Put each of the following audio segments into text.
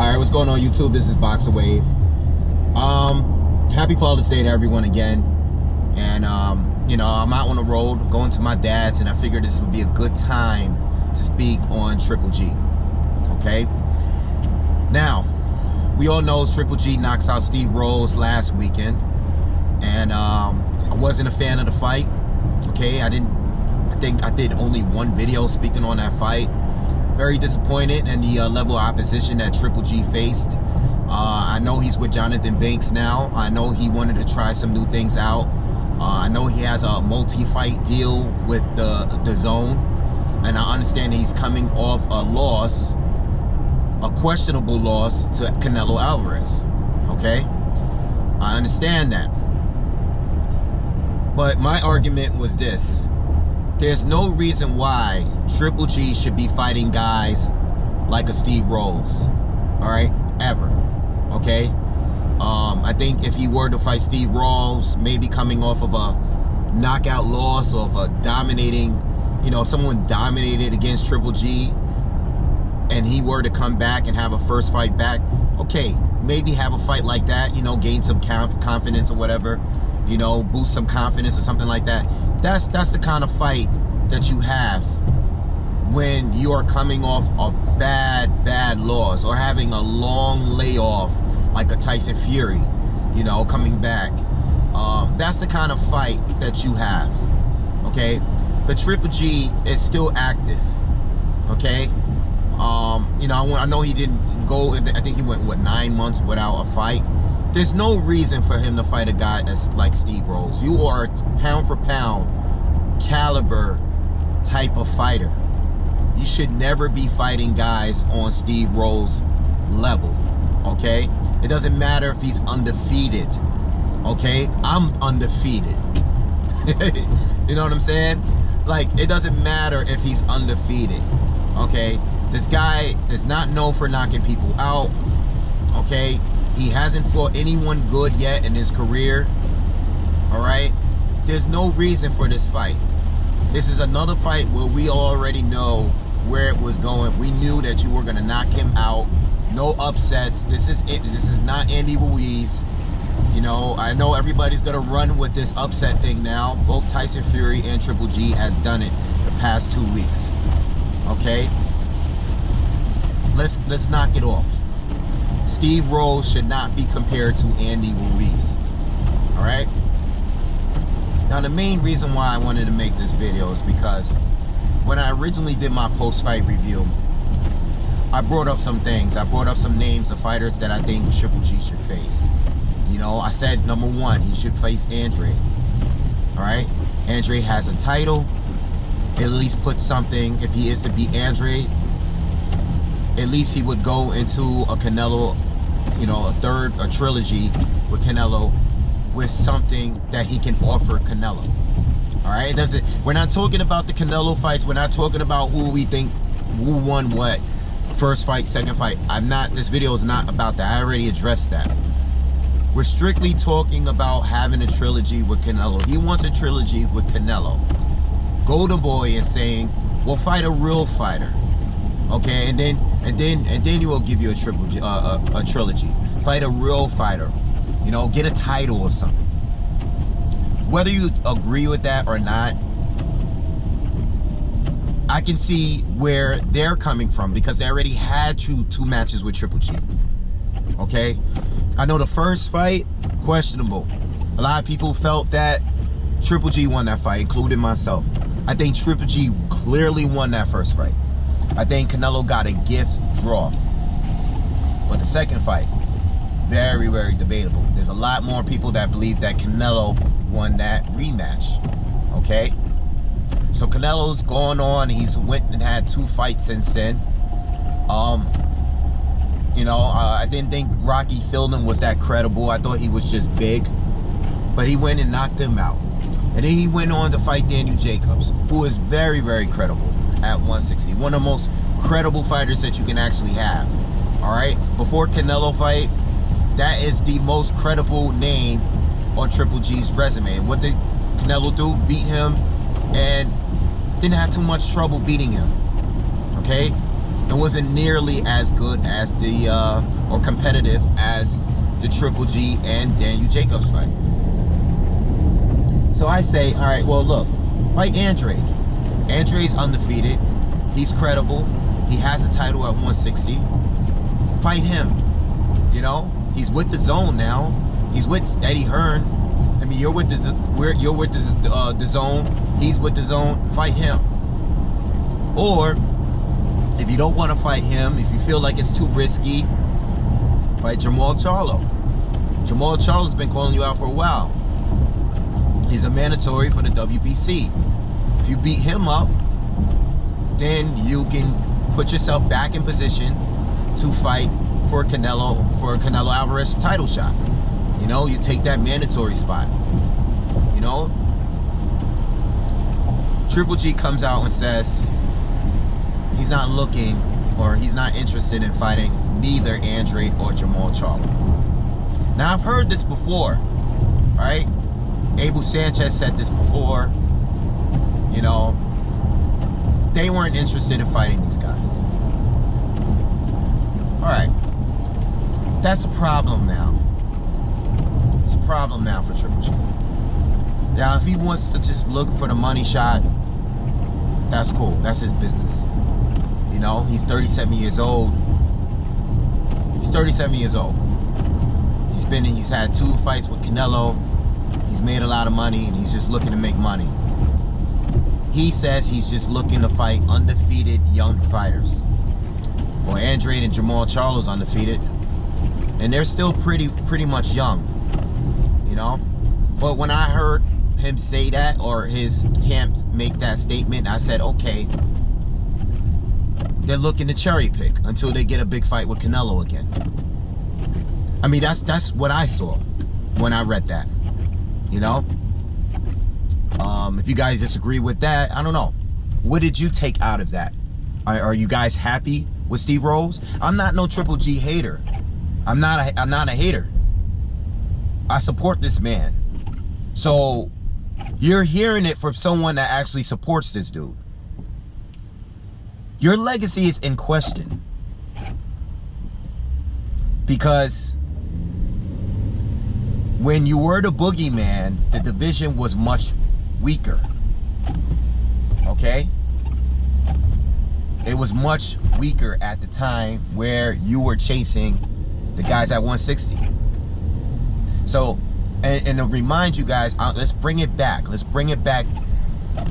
Alright, what's going on YouTube? This is BoxingWave. Happy Father's Day to everyone again. And you know, I'm out on the road going to my dad's, and I figured this would be a good time to speak on Triple G. Okay? Now, we all know Triple G knocks out Steve Rolls last weekend. And I wasn't a fan of the fight. Okay, I think I did only one video speaking on that fight. Very disappointed in the level of opposition that Triple G faced. I know he's with Jonathan Banks now. I know he wanted to try some new things out. I know he has a multi-fight deal with the dazn, and I understand he's coming off a loss, a questionable loss to Canelo Alvarez. Okay, I understand that, but my argument was this: there's no reason why Triple G should be fighting guys like a Steve Rolls, all right, ever, okay? I think if he were to fight Steve Rolls, maybe coming off of a knockout loss or of a dominating, you know, if someone dominated against Triple G and he were to come back and have a first fight back, okay, maybe have a fight like that, you know, gain some confidence or whatever, you know, boost some confidence or something like that. That's the kind of fight that you have when you are coming off a bad loss or having a long layoff like a Tyson Fury, you know, coming back. That's the kind of fight that you have, okay? But Triple G is still active, okay? You know, I know he didn't go, I think he went, what, 9 months without a fight. There's no reason for him to fight a guy that's like Steve Rolls. You are a pound for pound caliber type of fighter. You should never be fighting guys on Steve Rolls' level, okay? It doesn't matter if he's undefeated, okay? I'm undefeated. You know what I'm saying? Like, it doesn't matter if he's undefeated, okay? This guy is not known for knocking people out, okay? He hasn't fought anyone good yet in his career, all right? There's no reason for this fight. This is another fight where we already know where it was going. We knew that you were gonna knock him out. No upsets. This is not Andy Ruiz. You know, I know everybody's gonna run with this upset thing now. Both Tyson Fury and Triple G has done it the past 2 weeks. Okay? Let's knock it off. Steve Rolls should not be compared to Andy Ruiz. Alright? Now, the main reason why I wanted to make this video is because when I originally did my post-fight review, I brought up some things. I brought up some names of fighters that I think Triple G should face. You know, I said, number one, he should face Andre. Alright? Andre has a title. At least put something, if he is to beat Andre, at least he would go into a Canelo, you know, a trilogy with Canelo with something that he can offer Canelo. All right, we're not talking about the Canelo fights. We're not talking about who we think, who won what, first fight, second fight. This video is not about that. I already addressed that. We're strictly talking about having a trilogy with Canelo. He wants a trilogy with Canelo. Golden Boy is saying, we'll fight a real fighter. Okay, and then you will give you a trilogy. Fight a real fighter. You know, get a title or something. Whether you agree with that or not, I can see where they're coming from because they already had two matches with Triple G. Okay, I know the first fight, questionable. A lot of people felt that Triple G won that fight, including myself. I think Triple G clearly won that first fight. I think Canelo got a gift draw. But the second fight, very, very debatable. There's a lot more people that believe that Canelo won that rematch. Okay? So Canelo's going on. He's went and had 2 fights since then. You know, I didn't think Rocky Fielding was that credible. I thought he was just big. But he went and knocked him out. And then he went on to fight Daniel Jacobs, who is very, very credible at 160. One of the most credible fighters that you can actually have. Alright? Before Canelo fight, that is the most credible name on Triple G's resume. And what did Canelo do? Beat him and didn't have too much trouble beating him. Okay? It wasn't nearly as good as the, or competitive as the Triple G and Daniel Jacobs fight. So I say, all right, well, look, fight Andre. Andre's undefeated. He's credible. He has a title at 160. Fight him. You know, he's with the Zone now. He's with Eddie Hearn. I mean, you're with the Zone. He's with the Zone. Fight him. Or if you don't want to fight him, if you feel like it's too risky, fight Jamal Charlo. Jamal Charlo's been calling you out for a while. He's a mandatory for the WBC. If you beat him up, then you can put yourself back in position to fight for a Canelo Alvarez title shot. You know, you take that mandatory spot. You know, Triple G comes out and says he's not looking, or he's not interested in fighting neither Andre or Jamal Charlo. Now, I've heard this before, right? Abel Sanchez said this before. You know, they weren't interested in fighting these guys. All right, that's a problem now. It's a problem now for Triple G. Now, if he wants to just look for the money shot, that's cool. That's his business. You know, he's 37 years old. He's 37 years old. He's had 2 fights with Canelo. He's made a lot of money, and he's just looking to make money. He says he's just looking to fight undefeated young fighters. Well, Andre and Jamal Charlo's undefeated, and they're still pretty much young, you know. But when I heard him say that, or his camp make that statement, I said, okay, they're looking to cherry pick until they get a big fight with Canelo again. I mean, that's what I saw when I read that, you know. If you guys disagree with that, I don't know. What did you take out of that? Are you guys happy with Steve Rolls? I'm not no Triple G hater. I'm not a hater. I support this man. So you're hearing it from someone that actually supports this dude. Your legacy is in question. Because when you were the boogeyman, the division was much weaker. Okay? It was much weaker at the time where you were chasing the guys at 160. So, and to remind you guys, let's bring it back. Let's bring it back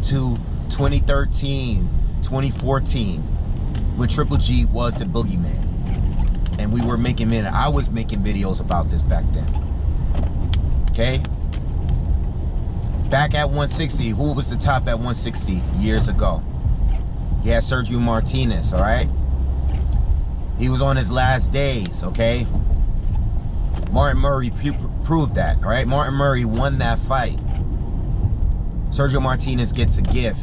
to 2013, 2014, when Triple G was the boogeyman. And we were making I was making videos about this back then. Okay? Back at 160, who was the top at 160 years ago? He had Sergio Martinez, all right? He was on his last days, okay? Martin Murray proved that, all right? Martin Murray won that fight. Sergio Martinez gets a gift,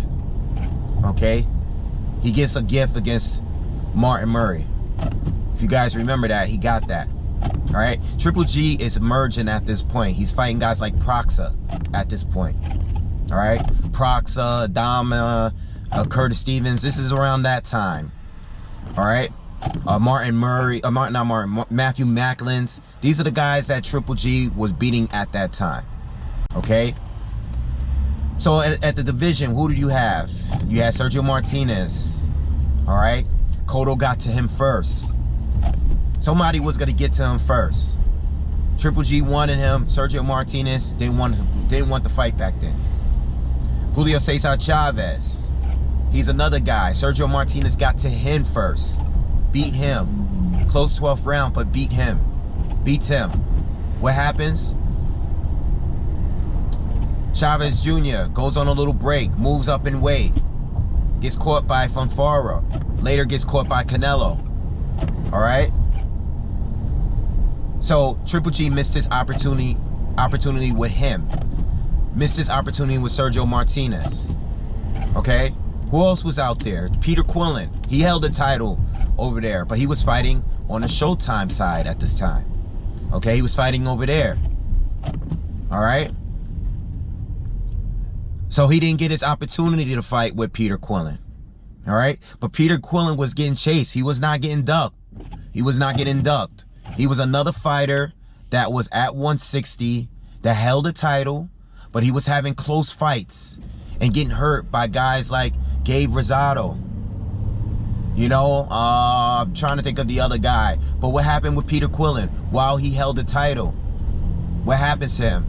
okay? He gets a gift against Martin Murray. If you guys remember that, he got that. All right, Triple G is emerging at this point. He's fighting guys like Proxa at this point. All right, Proxa, Adama, Curtis Stevens. This is around that time. All right, Martin Murray, Matthew Macklins. These are the guys that Triple G was beating at that time. Okay, so at the division, who did you have? You had Sergio Martinez. All right, Cotto got to him first. Somebody was gonna get to him first. Triple G wanted him. Sergio Martinez didn't want the fight back then. Julio Cesar Chavez, he's another guy. Sergio Martinez got to him first, beat him, close 12th round, but beats him. What happens? Chavez Jr. goes on a little break, moves up in weight, gets caught by Fonfara, later gets caught by Canelo. All right. So Triple G missed his opportunity with him. Missed his opportunity with Sergio Martinez. Okay? Who else was out there? Peter Quillen. He held the title over there, but he was fighting on the Showtime side at this time. Okay? He was fighting over there. All right? So he didn't get his opportunity to fight with Peter Quillen. All right. But Peter Quillin was getting chased. He was not getting ducked. He was not getting ducked. He was another fighter that was at 160 that held a title, but he was having close fights and getting hurt by guys like Gabe Rosado. You know, I'm trying to think of the other guy. But what happened with Peter Quillin while he held the title? What happens to him?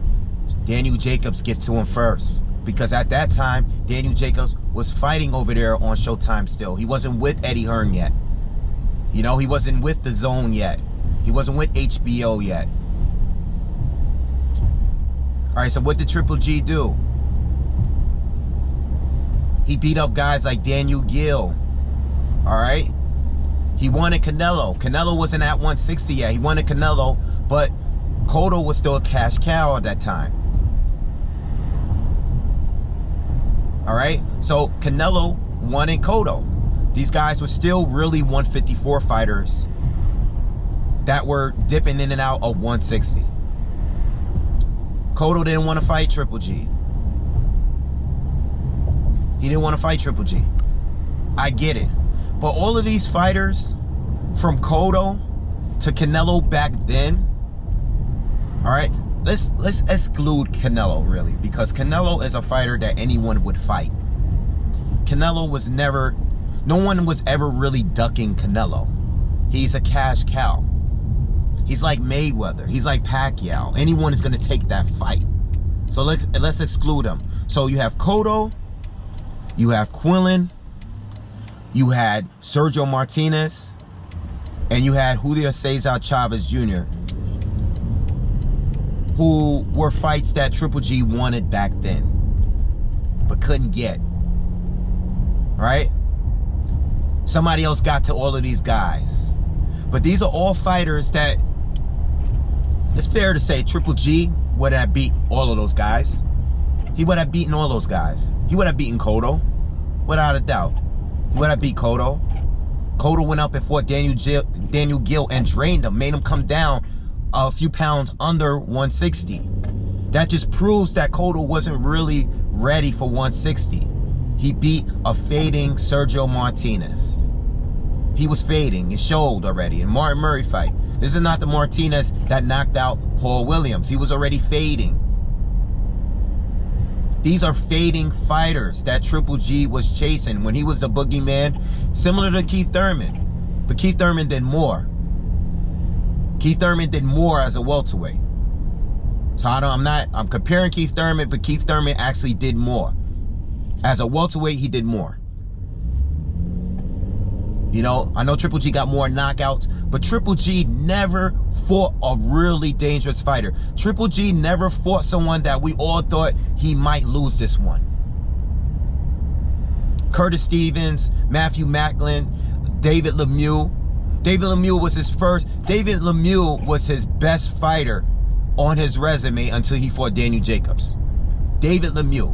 Daniel Jacobs gets to him first. Because at that time, Daniel Jacobs was fighting over there on Showtime still. He wasn't with Eddie Hearn yet. You know, he wasn't with dazn yet. He wasn't with HBO yet. All right, so what did Triple G do? He beat up guys like Daniel Gill. All right? He wanted Canelo. Canelo wasn't at 160 yet. He wanted Canelo, but Cotto was still a cash cow at that time. All right? So Canelo wanted Cotto. These guys were still really 154 fighters that were dipping in and out of 160. Cotto didn't want to fight Triple G. He didn't want to fight Triple G. I get it. But all of these fighters, from Cotto to Canelo back then, all right, let's exclude Canelo really, because Canelo is a fighter that anyone would fight. Canelo was never, no one was ever really ducking Canelo. He's a cash cow. He's like Mayweather. He's like Pacquiao. Anyone is going to take that fight. So let's exclude him. So you have Cotto, you have Quillin, you had Sergio Martinez, and you had Julio Cesar Chavez Jr., who were fights that Triple G wanted back then, but couldn't get. All right? Somebody else got to all of these guys. But these are all fighters that, it's fair to say, Triple G would have beat all of those guys. He would have beaten all those guys. He would have beaten Cotto, without a doubt. He would have beat Cotto. Cotto went up and fought Daniel Gill and drained him, made him come down a few pounds under 160. That just proves that Cotto wasn't really ready for 160. He beat a fading Sergio Martinez. He was fading. It showed already in Martin Murray fight. This is not the Martinez that knocked out Paul Williams. He was already fading. These are fading fighters that Triple G was chasing when he was the boogeyman, similar to Keith Thurman. But Keith Thurman did more. Keith Thurman did more as a welterweight. So I'm comparing Keith Thurman, but Keith Thurman actually did more. As a welterweight, he did more. You know, I know Triple G got more knockouts, but Triple G never fought a really dangerous fighter. Triple G never fought someone that we all thought he might lose this one. Curtis Stevens, Matthew Macklin, David Lemieux. David Lemieux was his first. David Lemieux was his best fighter on his resume until he fought Daniel Jacobs. David Lemieux.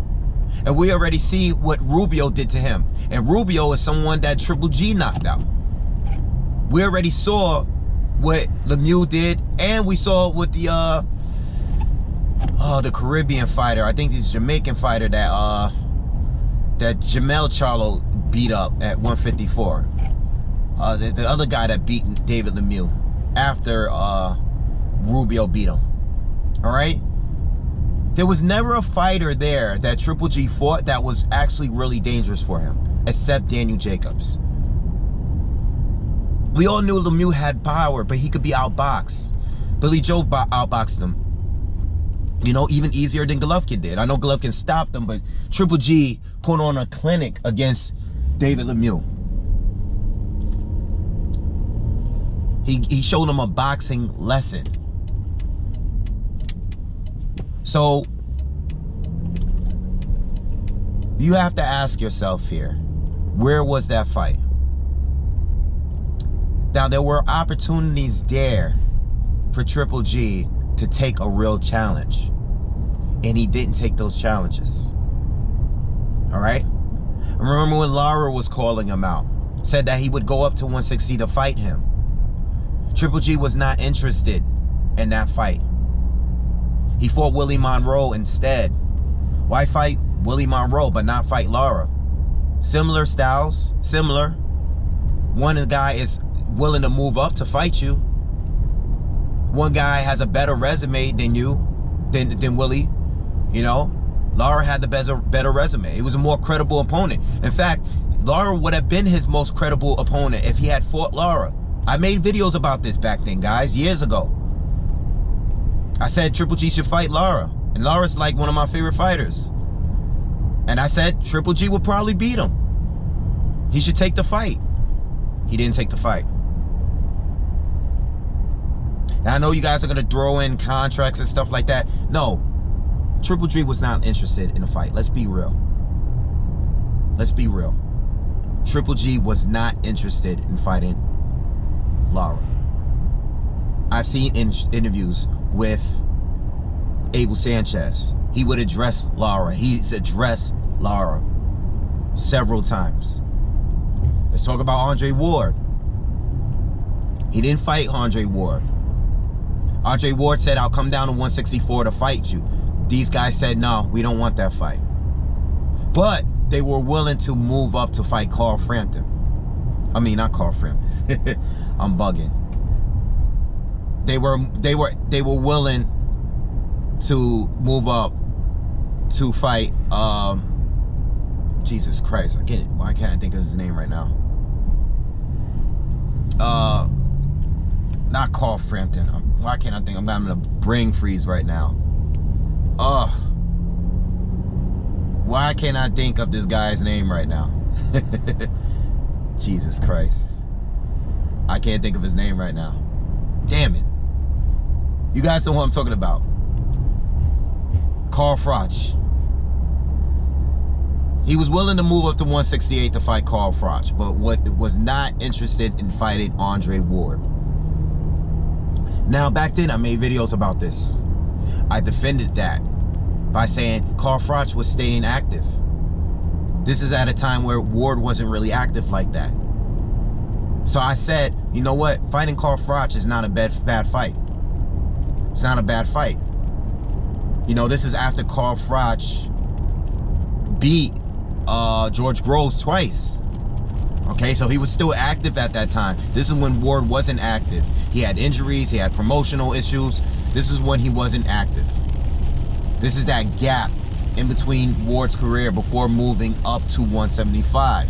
And we already see what Rubio did to him. And Rubio is someone that Triple G knocked out. We already saw what Lemieux did, and we saw what the Caribbean fighter, I think this Jamaican fighter that Jamel Charlo beat up at 154. The other guy that beat David Lemieux after Rubio beat him. All right? There was never a fighter there that Triple G fought that was actually really dangerous for him, except Daniel Jacobs. We all knew Lemieux had power, but he could be outboxed. Billy Joe outboxed him. You know, even easier than Golovkin did. I know Golovkin stopped him, but Triple G put on a clinic against David Lemieux. He showed him a boxing lesson. So, you have to ask yourself here, where was that fight? Now, there were opportunities there for Triple G to take a real challenge, and he didn't take those challenges. All right? I remember when Lara was calling him out, said that he would go up to 160 to fight him. Triple G was not interested in that fight. He fought Willie Monroe instead. Why fight Willie Monroe but not fight Lara? Similar styles, similar. One guy is willing to move up to fight you. One guy has a better resume than you, than Willie. You know, Lara had the better resume. It was a more credible opponent. In fact, Lara would have been his most credible opponent if he had fought Lara. I made videos about this back then, guys, years ago. I said Triple G should fight Lara. And Lara's like one of my favorite fighters. And I said Triple G would probably beat him. He should take the fight. He didn't take the fight. Now, I know you guys are going to throw in contracts and stuff like that. No. Triple G was not interested in a fight. Let's be real. Let's be real. Triple G was not interested in fighting Lara. I've seen interviews with Abel Sanchez. He would address Lara. He's addressed Lara several times. Let's talk about Andre Ward. He didn't fight Andre Ward. Andre Ward said, I'll come down to 164 to fight you. These guys said, no, we don't want that fight. But they were willing to move up to fight Carl Frampton. I mean, not Carl Frampton. I'm bugging. They were willing to move up to fight Jesus Christ. Why can't I think of his name right now? Not Carl Frampton. Why can't I think? I'm having a brain freeze right now. Why can't I think of this guy's name right now? Jesus Christ. I can't think of his name right now. Damn it. You guys know who I'm talking about. Carl Froch. He was willing to move up to 168 to fight Carl Froch, but was not interested in fighting Andre Ward. Now, back then, I made videos about this. I defended that by saying Carl Froch was staying active. This is at a time where Ward wasn't really active like that. So I said, you know what? Fighting Carl Froch is not a bad fight. It's not a bad fight. You know, this is after Carl Froch beat George Groves twice. Okay, so he was still active at that time. This is when Ward wasn't active. He had injuries, he had promotional issues. This is when he wasn't active. This is that gap in between Ward's career before moving up to 175.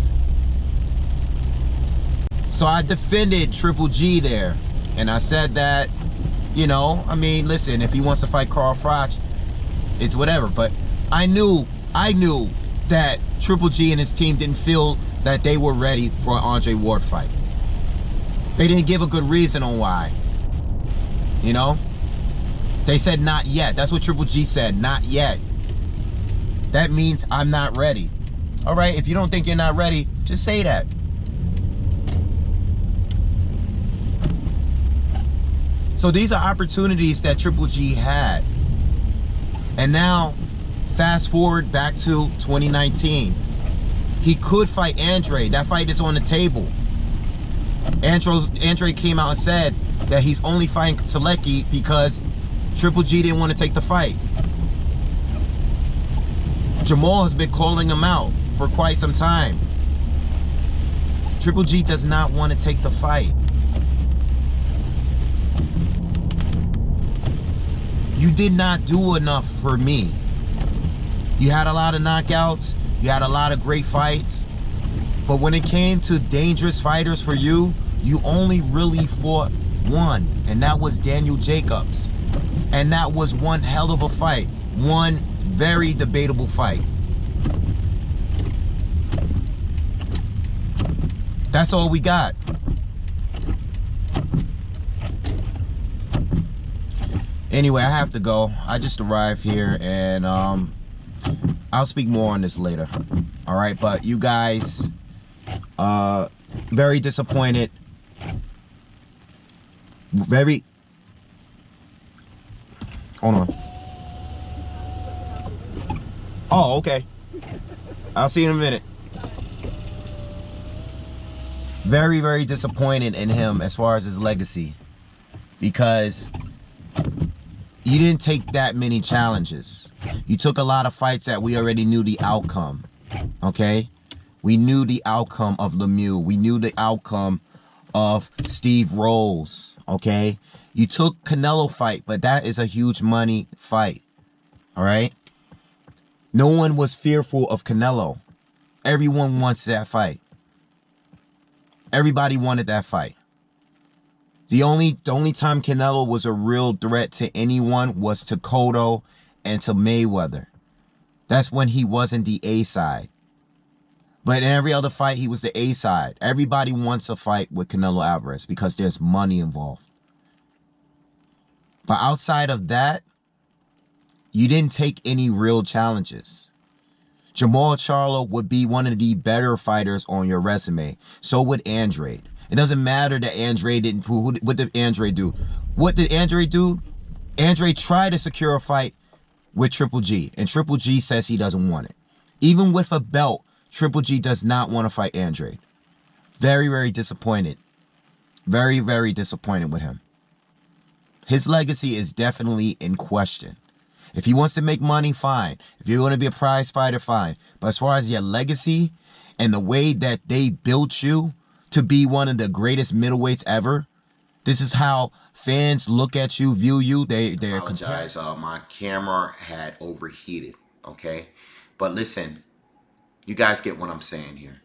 So I defended Triple G there. And I said that, you know, I mean, listen, if he wants to fight Carl Froch, it's whatever. But I knew that Triple G and his team didn't feel that they were ready for an Andre Ward fight. They didn't give a good reason on why. You know? They said not yet. That's what Triple G said, not yet. That means I'm not ready. All right, if you don't think you're not ready, just say that. So these are opportunities that Triple G had. And now, fast forward back to 2019. He could fight Andre. That fight is on the table. Andre came out and said that he's only fighting Selecki because Triple G didn't want to take the fight. Jamal has been calling him out for quite some time. Triple G does not want to take the fight. You did not do enough for me. You had a lot of knockouts. You had a lot of great fights. But when it came to dangerous fighters for you, you only really fought one. And that was Daniel Jacobs. And that was one hell of a fight. One very debatable fight. That's all we got. Anyway, I have to go. I just arrived here and I'll speak more on this later. All right, but you guys, very disappointed. Hold on. Oh, okay. I'll see you in a minute. Very, very disappointed in him as far as his legacy. Because you didn't take that many challenges. You took a lot of fights that we already knew the outcome. Okay? We knew the outcome of Lemieux. We knew the outcome of Steve Rolls, okay? You took Canelo fight, but that is a huge money fight, all right? No one was fearful of Canelo. Everyone wants that fight. Everybody wanted that fight. The only time Canelo was a real threat to anyone was to Cotto and to Mayweather. That's when he wasn't the A side. But in every other fight, he was the A side. Everybody wants a fight with Canelo Alvarez because there's money involved. But outside of that, you didn't take any real challenges. Jamal Charlo would be one of the better fighters on your resume. So would Andrade. It doesn't matter that Andrade didn't prove. What did Andrade do? What did Andrade do? Andrade tried to secure a fight with Triple G, and Triple G says he doesn't want it. Even with a belt, Triple G does not want to fight Andrade. Very, very disappointed. Very, very disappointed with him. His legacy is definitely in question. If he wants to make money, fine. If you want to be a prize fighter, fine. But as far as your legacy and the way that they built you to be one of the greatest middleweights ever, this is how fans look at you, view you. They're apologize. My camera had overheated. Okay, but listen, you guys get what I'm saying here.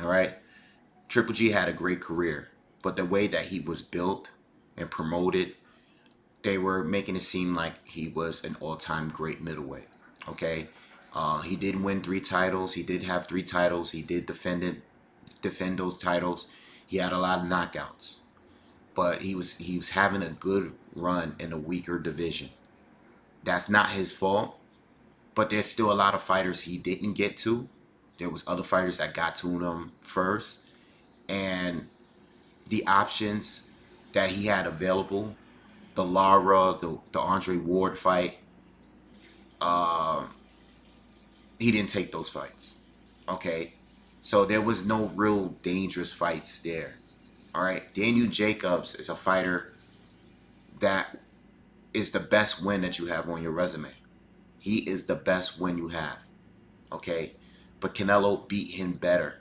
All right, Triple G had a great career, but the way that he was built and promoted, they were making it seem like he was an all-time great middleweight. Okay, he did win 3 titles. He did have 3 titles. He did defend those titles. He had a lot of knockouts, but he was having a good run in a weaker division. That's not his fault, but there's still a lot of fighters he didn't get to. There was other fighters that got to him first, and the options that he had available, the Lara, the Andre Ward fight, he didn't take those fights. Okay, so there was no real dangerous fights there. All right, Daniel Jacobs is a fighter that is the best win that you have on your resume. He is the best win you have. Okay, but Canelo beat him better.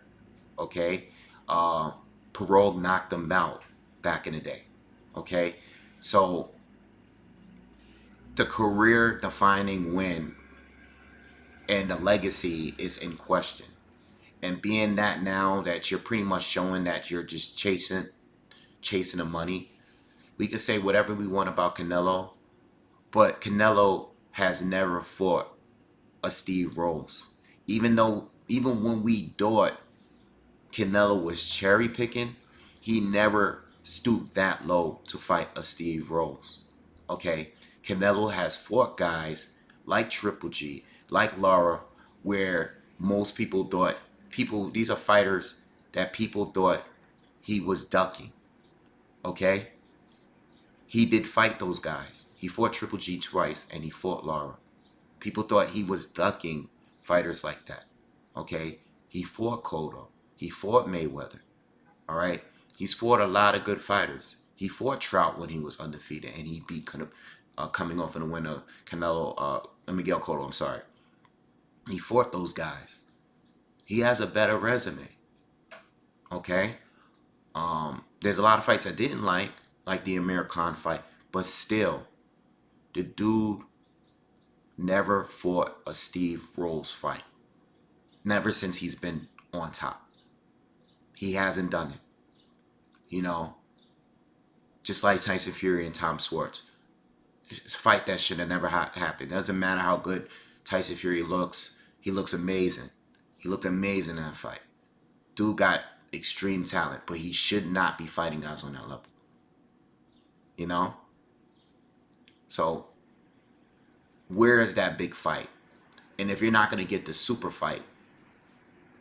Okay, Parole knocked him out back in the day. Okay, so the career-defining win and the legacy is in question. And being that now that you're pretty much showing that you're just chasing the money, we can say whatever we want about Canelo, but Canelo has never fought a Steve Rolls. Even when we thought Canelo was cherry picking, he never stooped that low to fight a Steve Rolls. Okay, Canelo has fought guys like Triple G, like Lara, where most people thought these are fighters that people thought he was ducking. Okay, he did fight those guys. He fought Triple G twice, and he fought Lara. People thought he was ducking fighters like that. Okay, he fought Cotto. He fought Mayweather. All right, he's fought a lot of good fighters. He fought Trout when he was undefeated, and he beat coming off in the win of Canelo, Miguel Cotto. I'm sorry. He fought those guys. He has a better resume. Okay, there's a lot of fights I didn't like the Amir Khan fight, but still, the dude never fought a Steve Rolls fight. Never since he's been on top. He hasn't done it. You know, just like Tyson Fury and Tom Schwartz. It's a fight that should have never happened. It doesn't matter how good Tyson Fury looks. He looks amazing. He looked amazing in that fight. Dude got extreme talent, but he should not be fighting guys on that level. You know? So, where is that big fight? And if you're not going to get the super fight,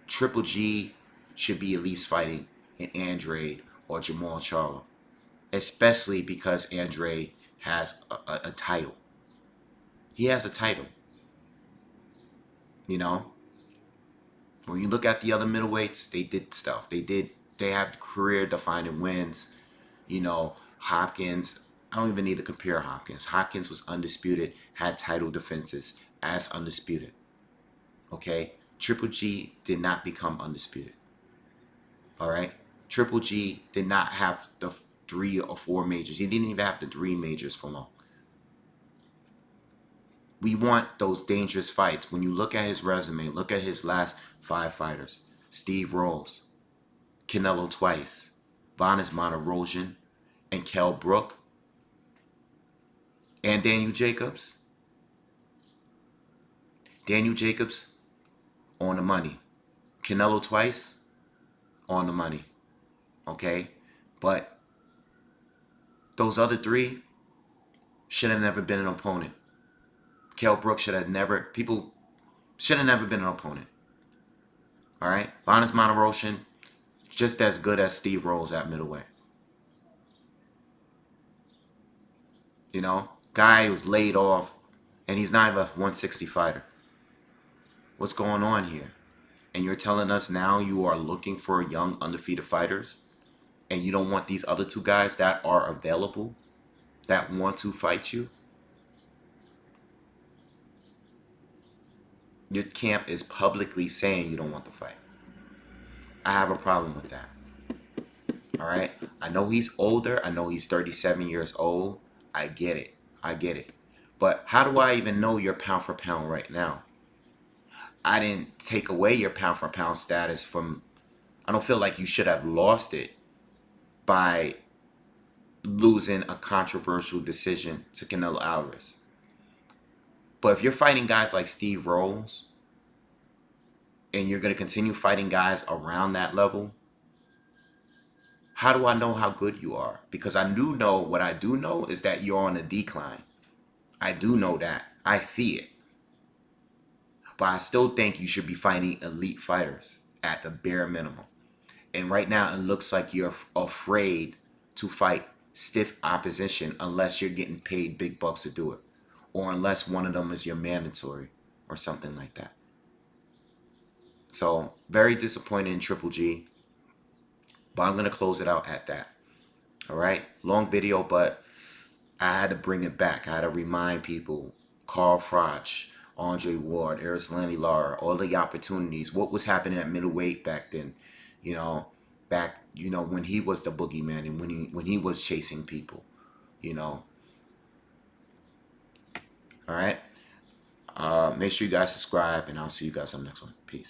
Triple G should be at least fighting an Andrade or Jamal Charlo. Especially because Andrade has a title. He has a title. You know? When you look at the other middleweights, they did stuff. They have career-defining wins. You know, Hopkins, I don't even need to compare Hopkins. Hopkins was undisputed, had title defenses as undisputed. Okay? Triple G did not become undisputed. All right? Triple G did not have the 3 or 4 majors. He didn't even have the 3 majors for long. We want those dangerous fights. When you look at his resume, look at his last 5 fighters. Steve Rolls, Canelo twice, Vanes Monterosian, and Kell Brook, and Daniel Jacobs. Daniel Jacobs, on the money. Canelo twice, on the money. Okay? But those other 3 should have never been an opponent. Kell Brook should have never been an opponent. All right? Vanes Monterosian, just as good as Steve Rolls at middleweight. You know? Guy was laid off, and he's not even a 160 fighter. What's going on here? And you're telling us now you are looking for young undefeated fighters, and you don't want these other 2 guys that are available, that want to fight you? Your camp is publicly saying you don't want the fight. I have a problem with that. All right? I know he's older. I know he's 37 years old. I get it. But how do I even know your pound for pound right now? I didn't take away your pound for pound status from... I don't feel like you should have lost it by losing a controversial decision to Canelo Alvarez. But if you're fighting guys like Steve Rolls, and you're going to continue fighting guys around that level, how do I know how good you are? Because I do know, what I do know is that you're on a decline. I do know that. I see it. But I still think you should be fighting elite fighters at the bare minimum. And right now, it looks like you're afraid to fight stiff opposition unless you're getting paid big bucks to do it. Or unless one of them is your mandatory or something like that. So, very disappointed in Triple G. But I'm going to close it out at that. All right? Long video, but I had to bring it back. I had to remind people. Carl Froch, Andre Ward, Erislandy Lara, all the opportunities. What was happening at middleweight back then? When he was the boogeyman and when he was chasing people. All right? Make sure you guys subscribe, and I'll see you guys on the next one. Peace.